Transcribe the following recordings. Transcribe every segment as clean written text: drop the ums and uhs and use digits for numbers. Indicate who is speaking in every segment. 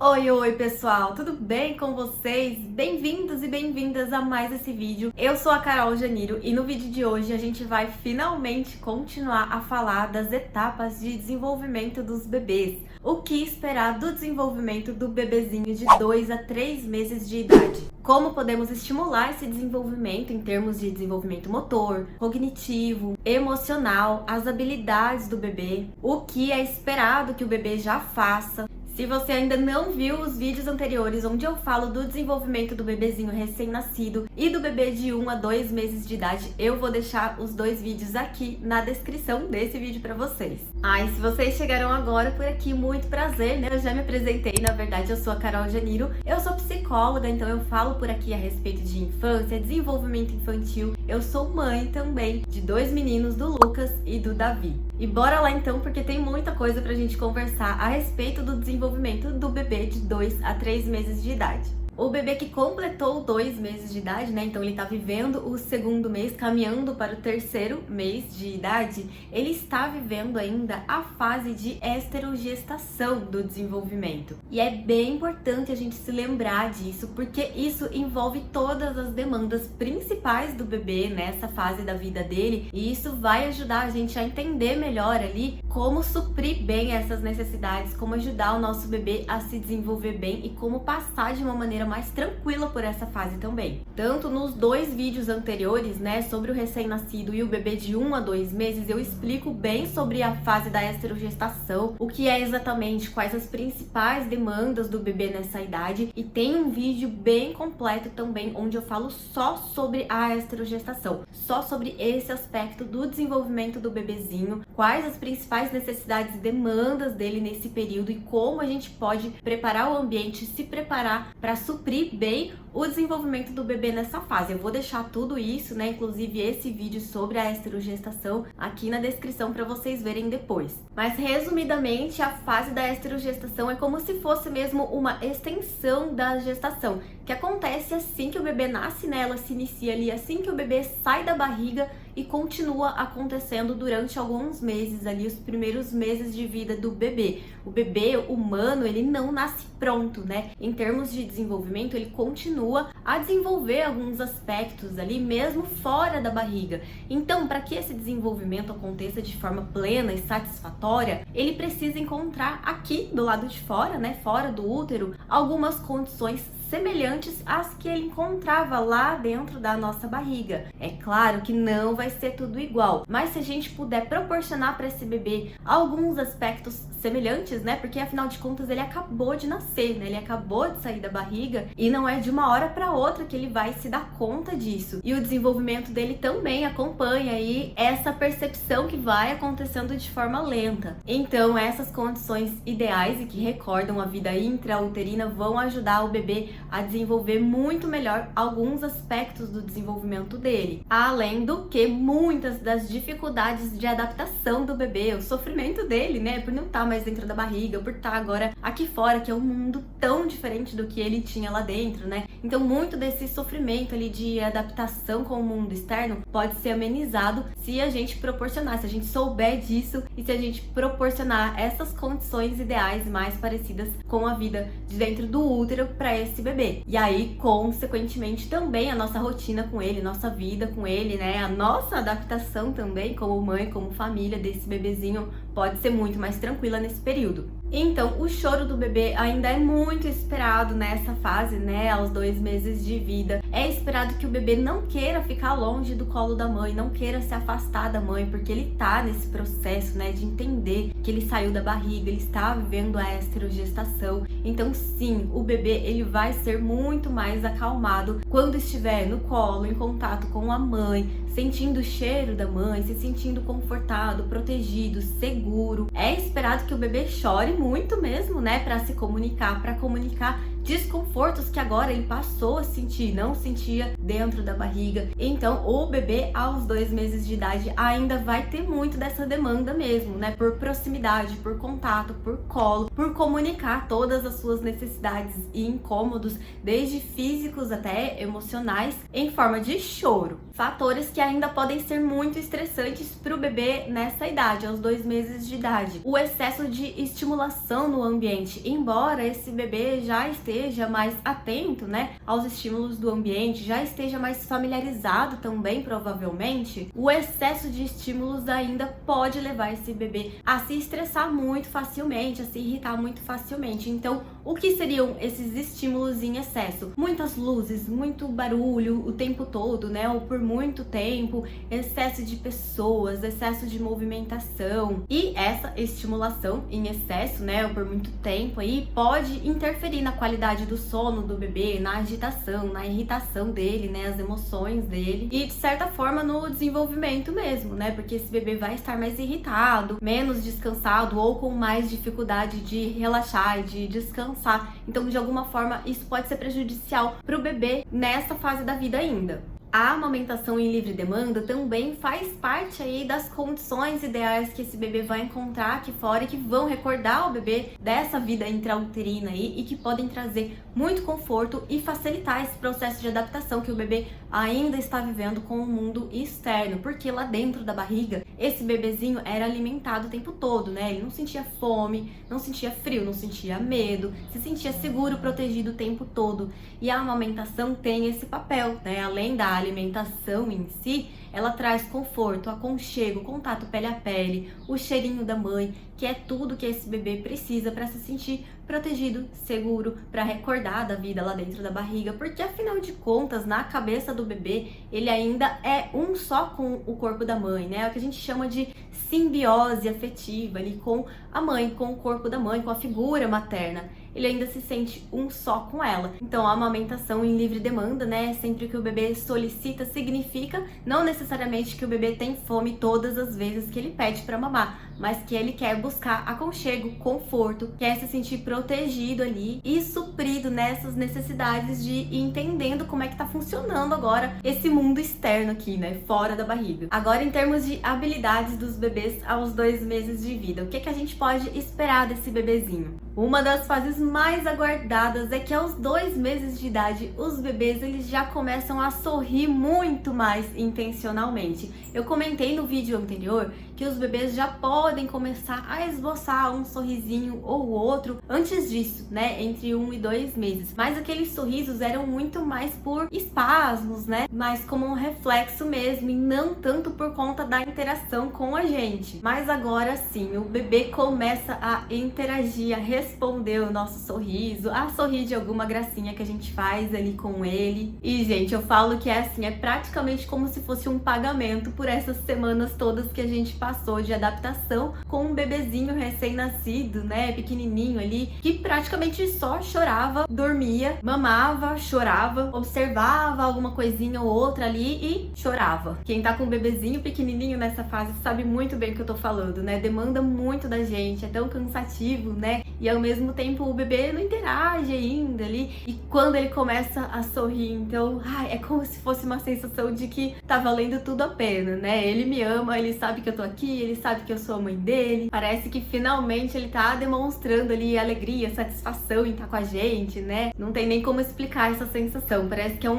Speaker 1: Oi, pessoal, tudo bem com vocês? Bem-vindos e bem-vindas a mais esse vídeo. Eu sou a Carol Janiro e no vídeo de hoje a gente vai finalmente continuar a falar das etapas de desenvolvimento dos bebês. O que esperar do desenvolvimento do bebezinho de 2 a 3 meses de idade? Como podemos estimular esse desenvolvimento em termos de desenvolvimento motor, cognitivo, emocional, as habilidades do bebê, o que é esperado que o bebê já faça. Se você ainda não viu os vídeos anteriores onde eu falo do desenvolvimento do bebezinho recém-nascido e do bebê de 1 a 2 meses de idade, eu vou deixar os dois vídeos aqui na descrição desse vídeo para vocês. E se vocês chegaram agora por aqui, muito prazer, né? Eu já me apresentei, na verdade eu sou a Carol Janiro, eu sou psicóloga, então eu falo por aqui a respeito de infância, desenvolvimento infantil. Eu sou mãe também de 2 meninos, do Lucas e do Davi. E bora lá então, porque tem muita coisa pra gente conversar a respeito do desenvolvimento do bebê de 2 a 3 meses de idade. O bebê que completou 2 meses de idade, né? Então ele tá vivendo o segundo mês, caminhando para o terceiro mês de idade, ele está vivendo ainda a fase de esterogestação do desenvolvimento. E é bem importante a gente se lembrar disso, porque isso envolve todas as demandas principais do bebê nessa fase da vida dele, e isso vai ajudar a gente a entender melhor ali como suprir bem essas necessidades, como ajudar o nosso bebê a se desenvolver bem e como passar de uma maneira mais tranquila por essa fase também. Tanto nos 2 vídeos anteriores, né, sobre o recém-nascido e o bebê de 1 a 2 meses, eu explico bem sobre a fase da esterogestação, o que é exatamente, quais as principais demandas do bebê nessa idade, e tem um vídeo bem completo também onde eu falo só sobre a esterogestação, só sobre esse aspecto do desenvolvimento do bebezinho, quais as principais necessidades e demandas dele nesse período e como a gente pode preparar o ambiente, se preparar para suprir bem o desenvolvimento do bebê nessa fase. Eu vou deixar tudo isso, né, inclusive esse vídeo sobre a esterogestação aqui na descrição para vocês verem depois. Mas resumidamente, a fase da esterogestação é como se fosse mesmo uma extensão da gestação, que acontece assim que o bebê nasce, né? Ela se inicia ali assim que o bebê sai da barriga e continua acontecendo durante alguns meses ali, os primeiros meses de vida do bebê. O bebê humano, ele não nasce pronto, né? Em termos de desenvolvimento, ele continua a desenvolver alguns aspectos ali, mesmo fora da barriga. Então, para que esse desenvolvimento aconteça de forma plena e satisfatória, ele precisa encontrar aqui do lado de fora, né, fora do útero, algumas condições semelhantes às que ele encontrava lá dentro da nossa barriga. É claro que não vai ser tudo igual, mas se a gente puder proporcionar para esse bebê alguns aspectos semelhantes, né? Porque afinal de contas ele acabou de nascer, né? Ele acabou de sair da barriga e não é de uma hora para outra que ele vai se dar conta disso. E o desenvolvimento dele também acompanha aí essa percepção que vai acontecendo de forma lenta. Então, essas condições ideais e que recordam a vida intrauterina vão ajudar o bebê a desenvolver muito melhor alguns aspectos do desenvolvimento dele. Além do que muitas das dificuldades de adaptação do bebê, o sofrimento dele, né, por não estar mais dentro da barriga, por estar agora aqui fora, que é um mundo tão diferente do que ele tinha lá dentro, né? Então, muito desse sofrimento ali de adaptação com o mundo externo pode ser amenizado se a gente proporcionar, se a gente souber disso e se a gente proporcionar essas condições ideais mais parecidas com a vida de dentro do útero para esse bebê. E aí, consequentemente, também a nossa rotina com ele, nossa vida com ele, né? A nossa adaptação também como mãe, como família desse bebezinho pode ser muito mais tranquila nesse período. Então, o choro do bebê ainda é muito esperado nessa fase, né, aos 2 meses de vida. É esperado que o bebê não queira ficar longe do colo da mãe, não queira se afastar da mãe, porque ele tá nesse processo, né, de entender que ele saiu da barriga, ele está vivendo a esterogestação. Então, sim, o bebê, ele vai ser muito mais acalmado quando estiver no colo, em contato com a mãe, sentindo o cheiro da mãe, se sentindo confortado, protegido, seguro. É esperado que o bebê chore muito mesmo, né, para se comunicar, para comunicar desconfortos que agora ele passou a sentir, não sentia dentro da barriga. Então, o bebê aos 2 meses de idade ainda vai ter muito dessa demanda mesmo, né? Por proximidade, por contato, por colo, por comunicar todas as suas necessidades e incômodos, desde físicos até emocionais, em forma de choro. Fatores que ainda podem ser muito estressantes para o bebê nessa idade, aos 2 meses de idade. O excesso de estimulação no ambiente, embora esse bebê já esteja mais atento, né, aos estímulos do ambiente, já esteja mais familiarizado também, provavelmente, o excesso de estímulos ainda pode levar esse bebê a se estressar muito facilmente, a se irritar muito facilmente. Então, o que seriam esses estímulos em excesso? Muitas luzes, muito barulho o tempo todo, né, ou por muito tempo, excesso de pessoas, excesso de movimentação. E essa estimulação em excesso, né, ou por muito tempo aí, pode interferir na qualidade do sono do bebê, na agitação, na irritação dele, né, as emoções dele e de certa forma no desenvolvimento mesmo, né, porque esse bebê vai estar mais irritado, menos descansado ou com mais dificuldade de relaxar e de descansar. Então, de alguma forma, isso pode ser prejudicial para o bebê nessa fase da vida ainda. A amamentação em livre demanda também faz parte aí das condições ideais que esse bebê vai encontrar aqui fora e que vão recordar o bebê dessa vida intrauterina aí e que podem trazer muito conforto e facilitar esse processo de adaptação que o bebê ainda está vivendo com o mundo externo, porque lá dentro da barriga esse bebezinho era alimentado o tempo todo, né? Ele não sentia fome, não sentia frio, não sentia medo, se sentia seguro, protegido o tempo todo. E a amamentação tem esse papel, né? Além da alimentação em si, ela traz conforto, aconchego, contato pele a pele, o cheirinho da mãe, que é tudo que esse bebê precisa para se sentir protegido, seguro, para recordar da vida lá dentro da barriga, porque afinal de contas, na cabeça do bebê, ele ainda é um só com o corpo da mãe, né? É o que a gente chama de simbiose afetiva ali com a mãe, com o corpo da mãe, com a figura materna. Ele ainda se sente um só com ela. Então, a amamentação em livre demanda, né, sempre que o bebê solicita, significa não necessariamente que o bebê tem fome todas as vezes que ele pede para mamar, mas que ele quer buscar aconchego, conforto, quer se sentir protegido ali e suprido nessas necessidades de ir entendendo como é que tá funcionando agora esse mundo externo aqui, né, fora da barriga. Agora, em termos de habilidades dos bebês aos 2 meses de vida, o que a gente pode esperar desse bebezinho? Uma das fases mais aguardadas é que aos 2 meses de idade, os bebês eles já começam a sorrir muito mais intencionalmente. Eu comentei no vídeo anterior que os bebês já podem começar a esboçar um sorrisinho ou outro antes disso, né, entre 1 e 2 meses. Mas aqueles sorrisos eram muito mais por espasmos, né, mais como um reflexo mesmo e não tanto por conta da interação com a gente. Mas agora sim, o bebê começa a interagir, a responder o nosso sorriso, a sorrir de alguma gracinha que a gente faz ali com ele. E, gente, eu falo que é assim, é praticamente como se fosse um pagamento por essas semanas todas que a gente passou de adaptação com um bebezinho recém-nascido, né, pequenininho ali, que praticamente só chorava, dormia, mamava, chorava, observava alguma coisinha ou outra ali e chorava. Quem tá com um bebezinho pequenininho nessa fase sabe muito bem o que eu tô falando, né, demanda muito da gente, é tão cansativo, né, e ao mesmo tempo o bebê não interage ainda ali, e quando ele começa a sorrir, então, é como se fosse uma sensação de que tá valendo tudo a pena, né, ele me ama, ele sabe que eu tô aqui, ele sabe que eu sou a mãe dele, parece que finalmente ele tá demonstrando ali alegria, satisfação em estar com a gente, né, não tem nem como explicar essa sensação, parece que é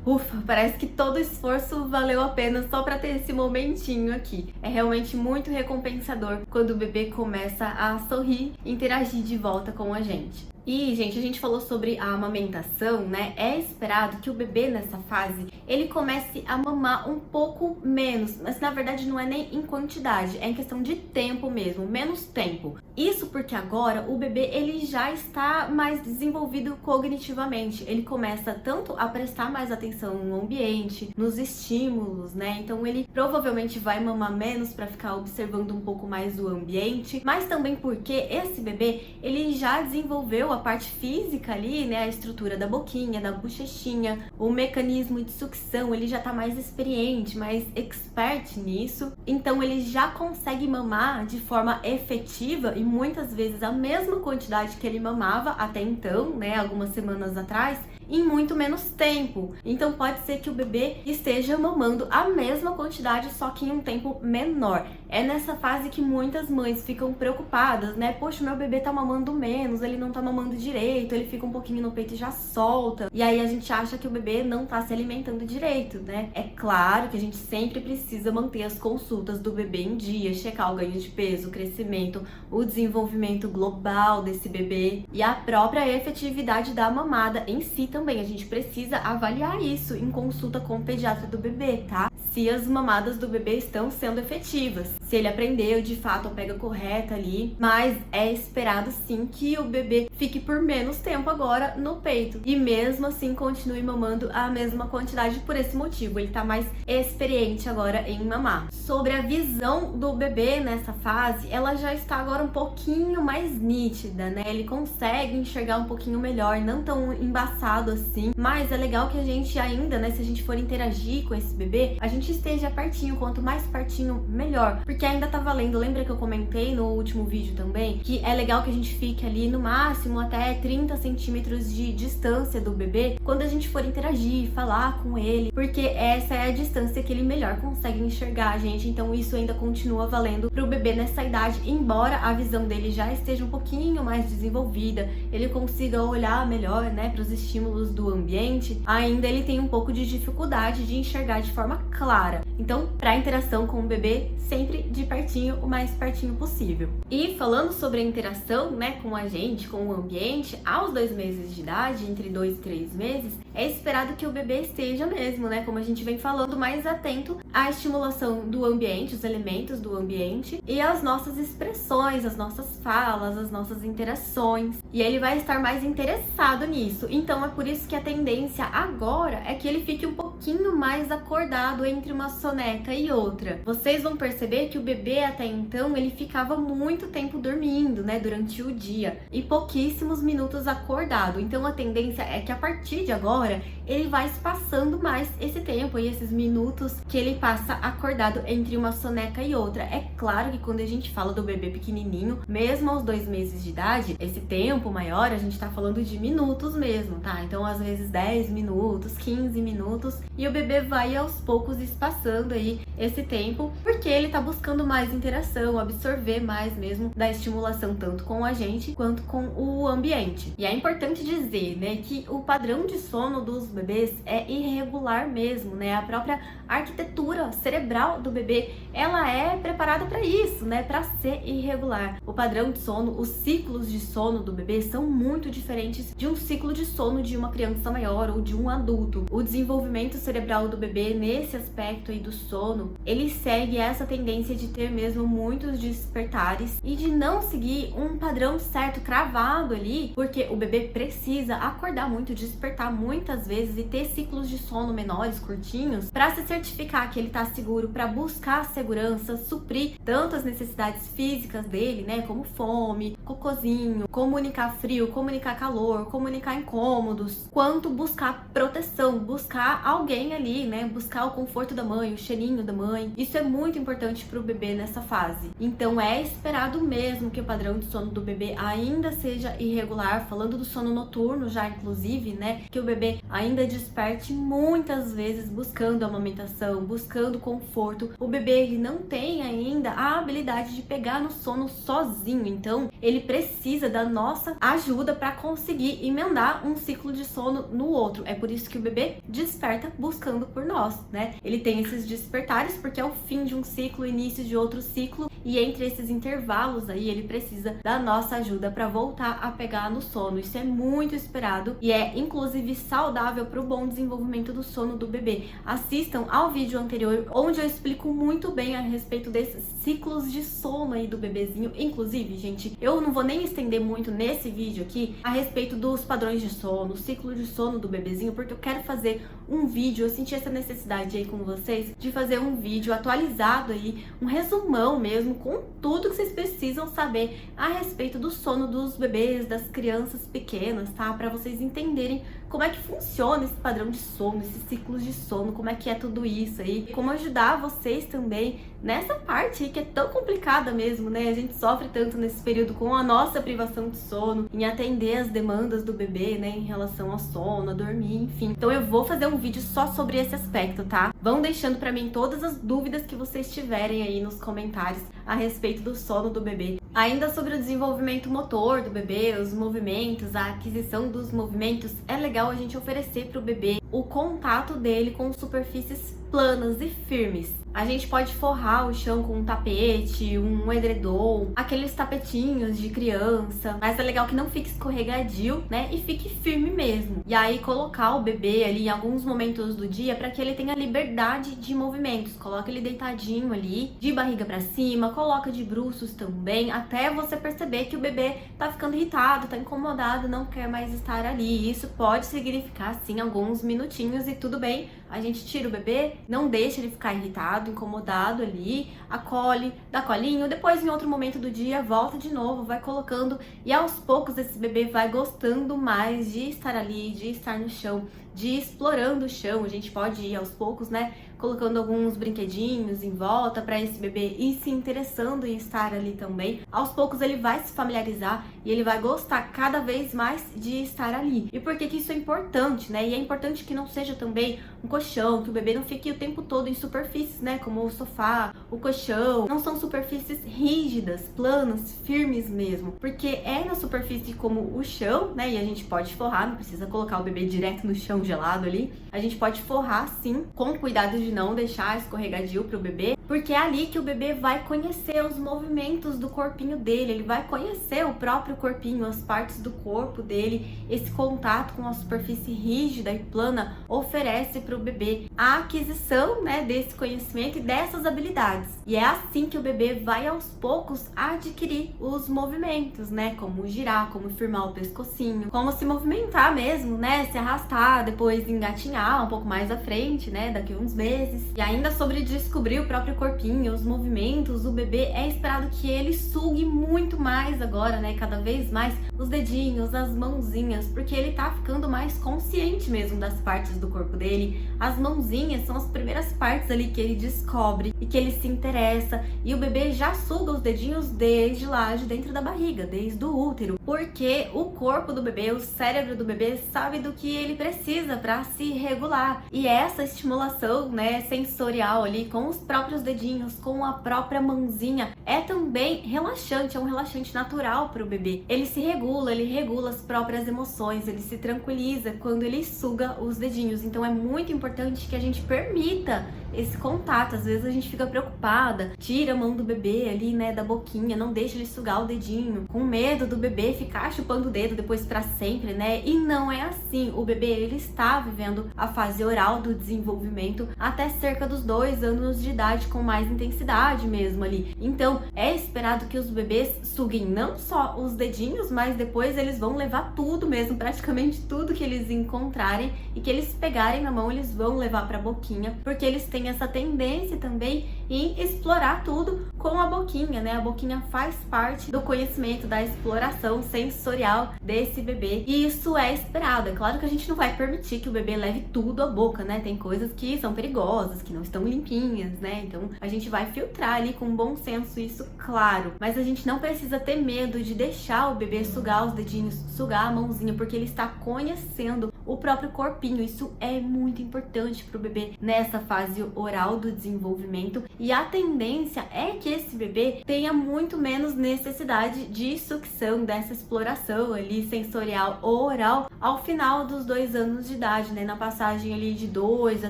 Speaker 1: ufa, parece que todo esforço valeu a pena só pra ter esse momentinho aqui. É realmente muito recompensador quando o bebê começa a sorrir e interagir de volta com a gente. E, gente, a gente falou sobre a amamentação, né? É esperado que o bebê nessa fase, ele comece a mamar um pouco menos, mas na verdade não é nem em quantidade, é em questão de tempo mesmo, menos tempo. Isso porque agora o bebê, ele já está mais desenvolvido cognitivamente, ele começa tanto a prestar mais atenção no ambiente, nos estímulos, né? Então ele provavelmente vai mamar menos para ficar observando um pouco mais o ambiente, mas também porque esse bebê, ele já desenvolveu a parte física ali, né, a estrutura da boquinha, da bochechinha, o mecanismo de sucção, ele já tá mais experiente, mais expert nisso. Então ele já consegue mamar de forma efetiva e muitas vezes a mesma quantidade que ele mamava até então, né, algumas semanas atrás, em muito menos tempo. Então pode ser que o bebê esteja mamando a mesma quantidade, só que em um tempo menor. É nessa fase que muitas mães ficam preocupadas, né? Poxa, meu bebê tá mamando menos, ele não tá mamando direito, ele fica um pouquinho no peito e já solta. E aí a gente acha que o bebê não tá se alimentando direito, né? É claro que a gente sempre precisa manter as consultas do bebê em dia, checar o ganho de peso, o crescimento, o desenvolvimento global desse bebê e a própria efetividade da mamada em si também. A gente precisa avaliar isso em consulta com o pediatra do bebê, tá? Se as mamadas do bebê estão sendo efetivas, se ele aprendeu de fato a pega correta ali, mas é esperado sim que o bebê fique por menos tempo agora no peito e mesmo assim continue mamando a mesma quantidade por esse motivo, ele tá mais experiente agora em mamar. Sobre a visão do bebê nessa fase, ela já está agora um pouquinho mais nítida, né? Ele consegue enxergar um pouquinho melhor, não tão embaçado assim, mas é legal que a gente ainda, né, se a gente for interagir com esse bebê, a gente esteja pertinho, quanto mais pertinho, melhor, porque ainda tá valendo, lembra que eu comentei no último vídeo também, que é legal que a gente fique ali no máximo até 30 centímetros de distância do bebê, quando a gente for interagir, falar com ele, porque essa é a distância que ele melhor consegue enxergar a gente, então isso ainda continua valendo pro bebê nessa idade, embora a visão dele já esteja um pouquinho mais desenvolvida, ele consiga olhar melhor, né, pros estímulos do ambiente, ainda ele tem um pouco de dificuldade de enxergar de forma clara. Então, para interação com o bebê, sempre de pertinho, o mais pertinho possível. E falando sobre a interação, né, com a gente, com o ambiente, aos 2 meses de idade, entre 2 e 3 meses, é esperado que o bebê esteja mesmo, né, como a gente vem falando, mais atento à estimulação do ambiente, os elementos do ambiente e às nossas expressões, as nossas falas, as nossas interações. E ele vai estar mais interessado nisso. Então é por isso que a tendência agora é que ele fique um pouquinho mais acordado entre uma soneca e outra. Vocês vão perceber que o bebê até então ele ficava muito tempo dormindo, né, durante o dia e pouquíssimos minutos acordado. Então a tendência é que a partir de agora ele vai espaçando mais esse tempo e esses minutos que ele passa acordado entre uma soneca e outra. É claro que quando a gente fala do bebê pequenininho, mesmo aos 2 meses de idade, esse tempo maior a gente tá falando de minutos mesmo, tá? Então às vezes 10 minutos, 15 minutos e o bebê vai aos poucos espaçando aí esse tempo, porque ele tá buscando mais interação, absorver mais mesmo da estimulação tanto com a gente quanto com o ambiente. E é importante dizer, né, que o padrão de sono dos bebês é irregular mesmo, né? A própria arquitetura cerebral do bebê, ela é preparada para isso, né, para ser irregular. O padrão de sono, os ciclos de sono do bebê são muito diferentes de um ciclo de sono de uma criança maior ou de um adulto. O desenvolvimento cerebral do bebê nesse aspecto aí do sono, ele segue essa tendência de ter mesmo muitos despertares e de não seguir um padrão certo, cravado ali, porque o bebê precisa acordar muito, despertar muitas vezes e ter ciclos de sono menores, curtinhos, para se certificar que ele tá seguro, para buscar segurança, suprir tanto as necessidades físicas dele, né, como fome, cocôzinho, comunicar frio, comunicar calor, comunicar incômodos, quanto buscar proteção, buscar alguém ali, né, buscar o conforto da mãe, o cheirinho da mãe. Isso é muito importante para o bebê nessa fase. Então é esperado mesmo que o padrão de sono do bebê ainda seja irregular, falando do sono noturno já inclusive, né, que o bebê ainda desperte muitas vezes buscando amamentação, buscando conforto. O bebê ele não tem ainda a habilidade de pegar no sono sozinho, então ele precisa da nossa ajuda para conseguir emendar um ciclo de sono no outro. É por isso que o bebê desperta buscando por nós, né? Ele tem esses despertares porque é o fim de um ciclo, o início de outro ciclo, e entre esses intervalos aí ele precisa da nossa ajuda para voltar a pegar no sono. Isso é muito esperado e é inclusive saudável para o bom desenvolvimento do sono do bebê. Assistam ao vídeo anterior onde eu explico muito bem a respeito desses ciclos de sono aí do bebezinho. Inclusive, gente, eu não vou nem estender muito nesse vídeo aqui a respeito dos padrões de sono, o ciclo de sono do bebezinho, porque eu quero fazer um vídeo, eu senti essa necessidade aí com vocês de fazer um vídeo atualizado aí, um resumão mesmo mesmo com tudo que vocês precisam saber a respeito do sono dos bebês, das crianças pequenas, tá? Para vocês entenderem como é que funciona esse padrão de sono, esses ciclos de sono, como é que é tudo isso aí, como ajudar vocês também nessa parte aí que é tão complicada mesmo, né? A gente sofre tanto nesse período com a nossa privação de sono, em atender as demandas do bebê, né, em relação ao sono, a dormir, enfim. Então eu vou fazer um vídeo só sobre esse aspecto, tá? Vão deixando pra mim todas as dúvidas que vocês tiverem aí nos comentários a respeito do sono do bebê. Ainda sobre o desenvolvimento motor do bebê, os movimentos, a aquisição dos movimentos, é legal a gente oferecer pro bebê o contato dele com superfícies planas e firmes. A gente pode forrar o chão com um tapete, um edredom, aqueles tapetinhos de criança, mas é legal que não fique escorregadio, né? E fique firme mesmo. E aí colocar o bebê ali em alguns momentos do dia para que ele tenha liberdade de movimentos. Coloca ele deitadinho ali, de barriga para cima, coloca de bruços também, até você perceber que o bebê tá ficando irritado, tá incomodado, não quer mais estar ali. Isso pode significar sim alguns minutinhos e tudo bem. A gente tira o bebê, não deixa ele ficar irritado, incomodado ali, acolhe, dá colinho, depois em outro momento do dia volta de novo, vai colocando e aos poucos esse bebê vai gostando mais de estar ali, de estar no chão, de ir explorando o chão. A gente pode ir aos poucos, né, colocando alguns brinquedinhos em volta para esse bebê ir se interessando em estar ali também. Aos poucos ele vai se familiarizar e ele vai gostar cada vez mais de estar ali. E por que que isso é importante, né? E é importante que não seja também um colchão, que o bebê não fique o tempo todo em superfícies, né, como o sofá, o colchão. Não são superfícies rígidas, planas, firmes mesmo, porque é na superfície como o chão, né, e a gente pode forrar, não precisa colocar o bebê direto no chão gelado ali. A gente pode forrar sim, com cuidado de não deixar escorregadio pro bebê, porque é ali que o bebê vai conhecer os movimentos do corpinho dele, ele vai conhecer o próprio corpinho, as partes do corpo dele. Esse contato com a superfície rígida e plana oferece para o bebê a aquisição, né, desse conhecimento e dessas habilidades. E é assim que o bebê vai aos poucos adquirir os movimentos, né, como girar, como firmar o pescocinho, como se movimentar mesmo, né, se arrastar, depois engatinhar um pouco mais à frente, né, daqui a uns meses. E ainda sobre descobrir o próprio corpinho, os movimentos, o bebê é esperado que ele sugue muito mais agora, né, cada vez mais os dedinhos, as mãozinhas, porque ele tá ficando mais consciente mesmo das partes do corpo dele. As mãozinhas são as primeiras partes ali que ele descobre e que ele se interessa, e o bebê já suga os dedinhos desde lá de dentro da barriga, desde o útero, porque o corpo do bebê, o cérebro do bebê sabe do que ele precisa para se regular. E essa estimulação, né, sensorial ali com os próprios dedinhos, com a própria mãozinha, é também relaxante, é um relaxante natural para o bebê. Ele se regula, ele regula as próprias emoções, ele se tranquiliza quando ele suga os dedinhos. Então é muito importante que a gente permita esse contato. Às vezes a gente fica preocupada, tira a mão do bebê ali, né, da boquinha, não deixa ele sugar o dedinho, com medo do bebê ficar chupando o dedo depois para sempre, né? E não é assim. O bebê, ele está vivendo a fase oral do desenvolvimento até cerca dos 2 anos de idade, com mais intensidade mesmo ali. Então é esperado que os bebês suguem não só os dedinhos, mas depois eles vão levar tudo mesmo, praticamente tudo que eles encontrarem e que eles pegarem na mão, eles vão levar para a boquinha, porque eles têm essa tendência também em explorar tudo com a boquinha, né? A boquinha faz parte do conhecimento, da exploração sensorial desse bebê, e isso é esperado. É claro que a gente não vai permitir que o bebê leve tudo à boca, né? Tem coisas que são perigosas, que não estão limpinhas, né? Então a gente vai filtrar ali com bom senso isso, claro. Mas a gente não precisa ter medo de deixar o bebê sugar os dedinhos, sugar a mãozinha, porque ele está conhecendo o próprio corpinho. Isso é muito importante para o bebê nessa fase oral do desenvolvimento, e a tendência é que esse bebê tenha muito menos necessidade de sucção, dessa exploração ali sensorial ou oral ao final dos 2 anos de idade, né? Na passagem ali de 2 a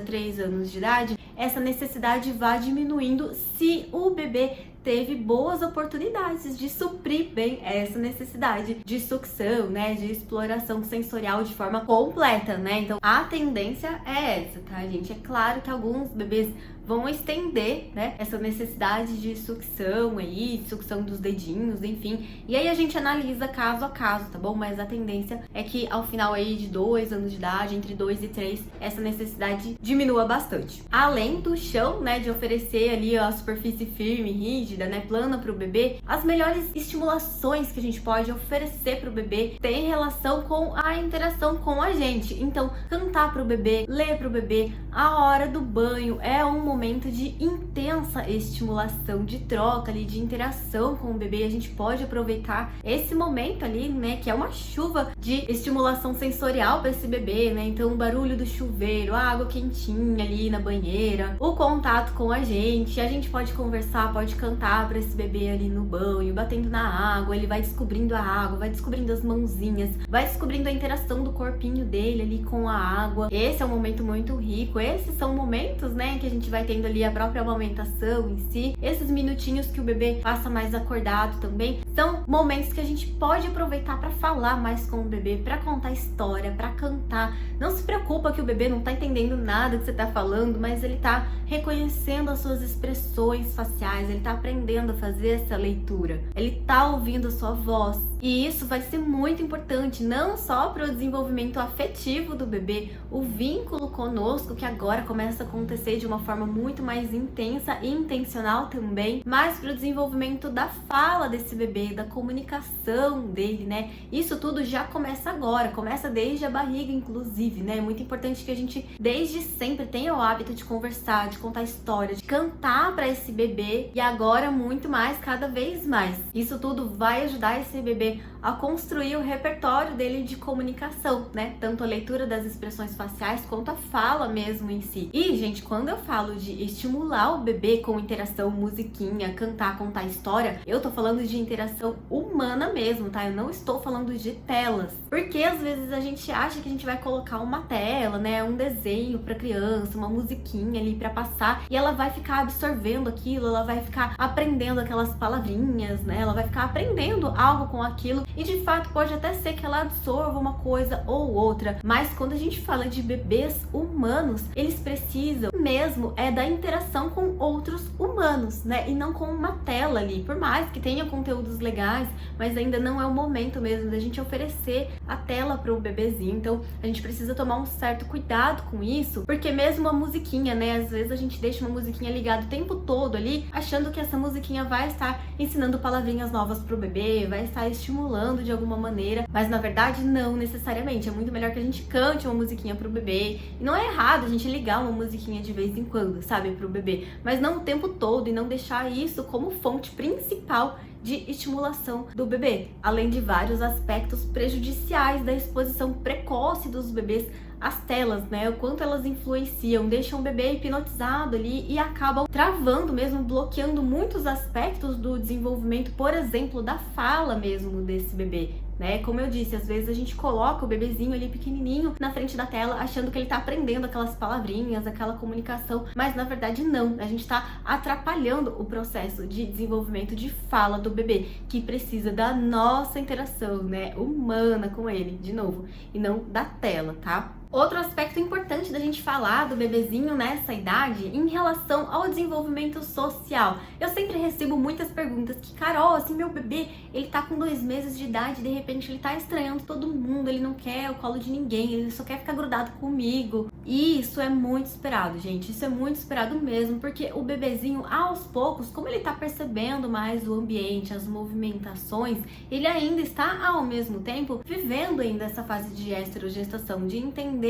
Speaker 1: 3 anos de idade, essa necessidade vai diminuindo se o bebê teve boas oportunidades de suprir bem essa necessidade de sucção, né, de exploração sensorial de forma completa, né? Então a tendência é essa, tá, gente? É claro que alguns bebês vão estender, né, essa necessidade de sucção aí, sucção dos dedinhos, enfim. E aí a gente analisa caso a caso, tá bom? Mas a tendência é que ao final aí de 2 anos de idade, entre 2 e 3, essa necessidade diminua bastante. Além do chão, né, de oferecer ali a superfície firme, rígida, rígida, né, plana para o bebê, as melhores estimulações que a gente pode oferecer para o bebê tem relação com a interação com a gente. Então, cantar para o bebê, ler para o bebê, a hora do banho é um momento de intensa estimulação, de troca ali, de interação com o bebê. A gente pode aproveitar esse momento ali, né, que é uma chuva de estimulação sensorial para esse bebê, né? Então, o barulho do chuveiro, a água quentinha ali na banheira, o contato com a gente pode conversar, pode cantar para esse bebê ali no banho, batendo na água, ele vai descobrindo a água, vai descobrindo as mãozinhas, vai descobrindo a interação do corpinho dele ali com a água. Esse é um momento muito rico, esses são momentos, né, que a gente vai tendo ali a própria amamentação em si, esses minutinhos que o bebê passa mais acordado também, são momentos que a gente pode aproveitar para falar mais com o bebê, para contar história, para cantar. Não se preocupa que o bebê não tá entendendo nada que você tá falando, mas ele tá reconhecendo as suas expressões faciais, ele tá aprendendo a fazer essa leitura, ele tá ouvindo a sua voz. E isso vai ser muito importante, não só para o desenvolvimento afetivo do bebê, o vínculo conosco, que agora começa a acontecer de uma forma muito mais intensa e intencional também, mas para o desenvolvimento da fala desse bebê, da comunicação dele, né? Isso tudo já começa agora, começa desde a barriga, inclusive, né? É muito importante que a gente, desde sempre, tenha o hábito de conversar, de contar história, de cantar para esse bebê, e agora muito mais, cada vez mais. Isso tudo vai ajudar esse bebê a construir o repertório dele de comunicação, né? Tanto a leitura das expressões faciais quanto a fala mesmo em si. E, gente, quando eu falo de estimular o bebê com interação, musiquinha, cantar, contar história, eu tô falando de interação humana mesmo, tá? Eu não estou falando de telas. Porque às vezes a gente acha que a gente vai colocar uma tela, né? Um desenho pra criança, uma musiquinha ali pra passar, e ela vai ficar absorvendo aquilo, ela vai ficar aprendendo aquelas palavrinhas, né? Ela vai ficar aprendendo algo com aquilo, e de fato pode até ser que ela absorva uma coisa ou outra, mas quando a gente fala de bebês humanos, eles precisam mesmo da interação com outros humanos, né? E não com uma tela ali, por mais que tenha conteúdos legais, mas ainda não é o momento mesmo da gente oferecer a tela para o bebezinho. Então a gente precisa tomar um certo cuidado com isso, porque mesmo a musiquinha, né? Às vezes a gente deixa uma musiquinha ligada o tempo todo ali, achando que essa musiquinha vai estar ensinando palavrinhas novas pro bebê, vai estar estimulando de alguma maneira, mas na verdade não necessariamente. É muito melhor que a gente cante uma musiquinha pro bebê, e não é errado a gente ligar uma musiquinha de vez em quando, sabe, pro bebê, mas não o tempo todo, e não deixar isso como fonte principal de estimulação do bebê, além de vários aspectos prejudiciais da exposição precoce dos bebês às telas, né? O quanto elas influenciam, deixam o bebê hipnotizado ali e acabam travando mesmo, bloqueando muitos aspectos do desenvolvimento, por exemplo, da fala mesmo desse bebê, né? Como eu disse, às vezes a gente coloca o bebezinho ali pequenininho na frente da tela, achando que ele tá aprendendo aquelas palavrinhas, aquela comunicação, mas na verdade não, a gente tá atrapalhando o processo de desenvolvimento de fala do bebê, que precisa da nossa interação, né, humana com ele, de novo, e não da tela, tá? Outro aspecto importante da gente falar do bebezinho nessa idade em relação ao desenvolvimento social. Eu sempre recebo muitas perguntas que, Carol, assim, meu bebê, ele tá com 2 meses de idade, de repente ele tá estranhando todo mundo, ele não quer o colo de ninguém, ele só quer ficar grudado comigo. E isso é muito esperado, gente, isso é muito esperado mesmo, porque o bebezinho, aos poucos, como ele tá percebendo mais o ambiente, as movimentações, ele ainda está, ao mesmo tempo, vivendo ainda essa fase de esterogestação, de entender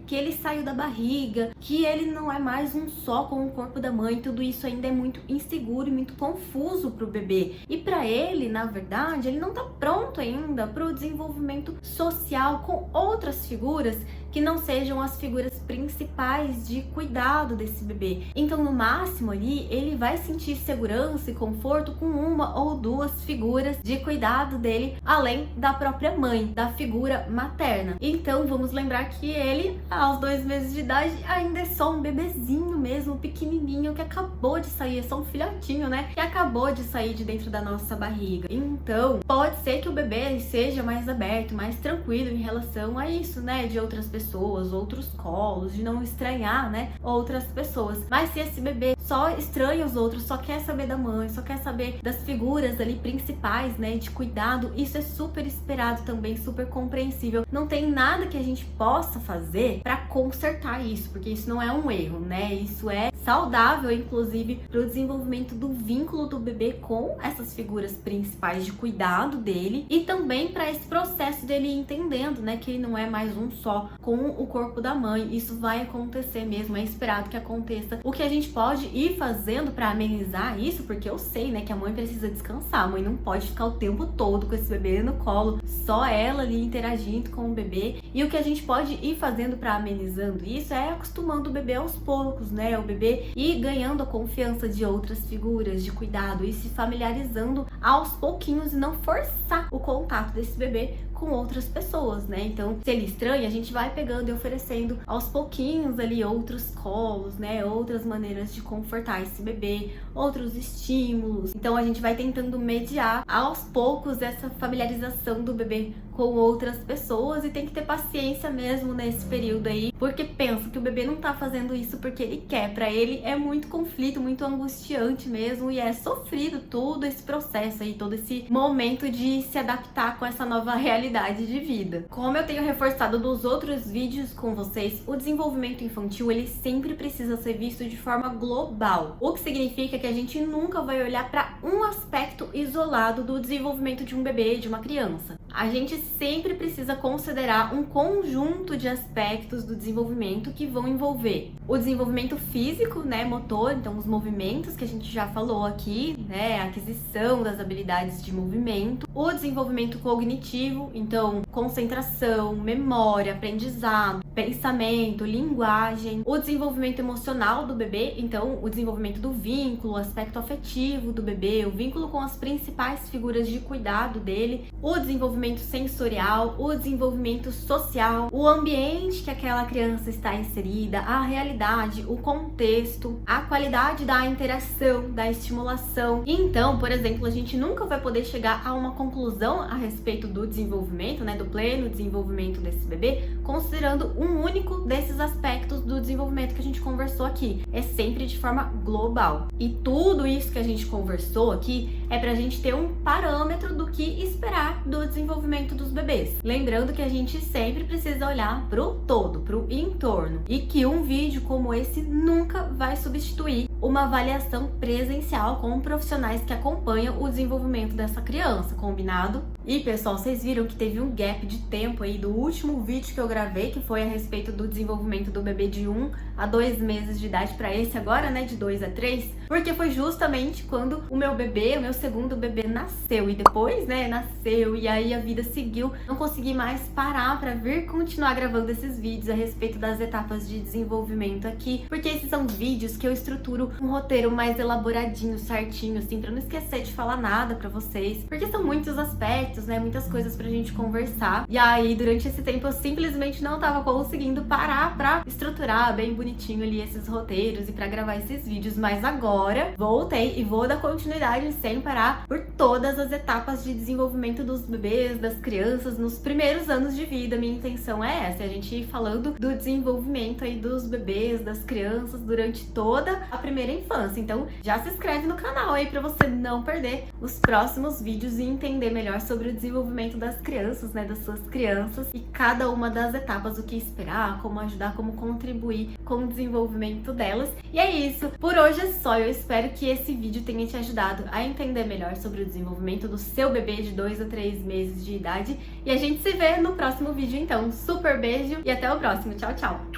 Speaker 1: que ele saiu da barriga, que ele não é mais um só com o corpo da mãe. Tudo isso ainda é muito inseguro e muito confuso para o bebê. E para ele, na verdade, ele não está pronto ainda para o desenvolvimento social com outras figuras que não sejam as figuras principais de cuidado desse bebê. Então, no máximo ali, ele vai sentir segurança e conforto com 1 ou 2 figuras de cuidado dele, além da própria mãe, da figura materna. Então, vamos lembrar que ele, aos 2 meses de idade, ainda é só um bebezinho mesmo, pequenininho, que acabou de sair, é só um filhotinho, né? Que acabou de sair de dentro da nossa barriga. Então, pode ser que o bebê seja mais aberto, mais tranquilo em relação a isso, né? De outras pessoas, outros colos, colos, de não estranhar, né, outras pessoas. Mas se esse bebê só estranha os outros, só quer saber da mãe, só quer saber das figuras ali principais, né, de cuidado, isso é super esperado também, super compreensível. Não tem nada que a gente possa fazer para consertar isso, porque isso não é um erro, né? Isso é saudável, inclusive, para o desenvolvimento do vínculo do bebê com essas figuras principais de cuidado dele e também para esse processo dele ir entendendo, né, que ele não é mais um só com o corpo da mãe. Isso vai acontecer mesmo, é esperado que aconteça. O que a gente pode ir fazendo para amenizar isso, porque eu sei, né, que a mãe precisa descansar, a mãe não pode ficar o tempo todo com esse bebê no colo, só ela ali interagindo com o bebê. E o que a gente pode ir fazendo para amenizando isso é acostumando o bebê aos poucos, né, o bebê ir ganhando a confiança de outras figuras de cuidado e se familiarizando aos pouquinhos e não forçar o contato desse bebê com outras pessoas, né? Então, se ele estranha, a gente vai pegando e oferecendo aos pouquinhos ali outros colos, né? Outras maneiras de confortar esse bebê, outros estímulos. Então, a gente vai tentando mediar aos poucos essa familiarização do bebê com outras pessoas e tem que ter paciência mesmo nesse período aí, porque pensa que o bebê não tá fazendo isso porque ele quer. Pra ele é muito conflito, muito angustiante mesmo e é sofrido todo esse processo aí, todo esse momento de se adaptar com essa nova realidade de vida. Como eu tenho reforçado nos outros vídeos com vocês, o desenvolvimento infantil ele sempre precisa ser visto de forma global, o que significa que a gente nunca vai olhar para um aspecto isolado do desenvolvimento de um bebê, de uma criança. A gente sempre precisa considerar um conjunto de aspectos do desenvolvimento que vão envolver o desenvolvimento físico, né, motor, então os movimentos que a gente já falou aqui, né, a aquisição das habilidades de movimento, o desenvolvimento cognitivo, então concentração, memória, aprendizado, pensamento, linguagem, o desenvolvimento emocional do bebê, então o desenvolvimento do vínculo, o aspecto afetivo do bebê, o vínculo com as principais figuras de cuidado dele, o desenvolvimento sensorial, o desenvolvimento social, o ambiente que aquela criança está inserida, a realidade, o contexto, a qualidade da interação, da estimulação. Então, por exemplo, a gente nunca vai poder chegar a uma conclusão a respeito do desenvolvimento, né, do pleno desenvolvimento desse bebê, considerando um único desses aspectos do desenvolvimento que a gente conversou aqui. É sempre de forma global. E tudo isso que a gente conversou aqui é pra gente ter um parâmetro do que esperar do desenvolvimento dos bebês. Lembrando que a gente sempre precisa olhar pro todo, pro entorno. E que um vídeo como esse nunca vai substituir uma avaliação presencial com profissionais que acompanham o desenvolvimento dessa criança, combinado? E pessoal, vocês viram que teve um gap de tempo aí do último vídeo que eu gravei, que foi a respeito do desenvolvimento do bebê de 1 a 2 meses de idade para esse agora, né, de 2 a 3, porque foi justamente quando o meu bebê, o meu segundo bebê nasceu e depois, né, nasceu e aí a vida seguiu. Não consegui mais parar para vir continuar gravando esses vídeos a respeito das etapas de desenvolvimento aqui, porque esses são vídeos que eu estruturo um roteiro mais elaboradinho, certinho, assim, pra não esquecer de falar nada pra vocês, porque são muitos aspectos, né, muitas coisas pra gente conversar, e aí durante esse tempo eu simplesmente não tava conseguindo parar pra estruturar bem bonitinho ali esses roteiros e pra gravar esses vídeos, mas agora voltei e vou dar continuidade sem parar por todas as etapas de desenvolvimento dos bebês, das crianças, nos primeiros anos de vida. Minha intenção é essa, a gente ir falando do desenvolvimento aí dos bebês, das crianças durante toda a primeira infância. Então já se inscreve no canal aí pra você não perder os próximos vídeos e entender melhor sobre o desenvolvimento das crianças, né, das suas crianças e cada uma das etapas, o que esperar, como ajudar, como contribuir com o desenvolvimento delas. E é isso, por hoje é só. Eu espero que esse vídeo tenha te ajudado a entender melhor sobre o desenvolvimento do seu bebê de 2 a 3 meses de idade e a gente se vê no próximo vídeo então. Super beijo e até o próximo. Tchau, tchau!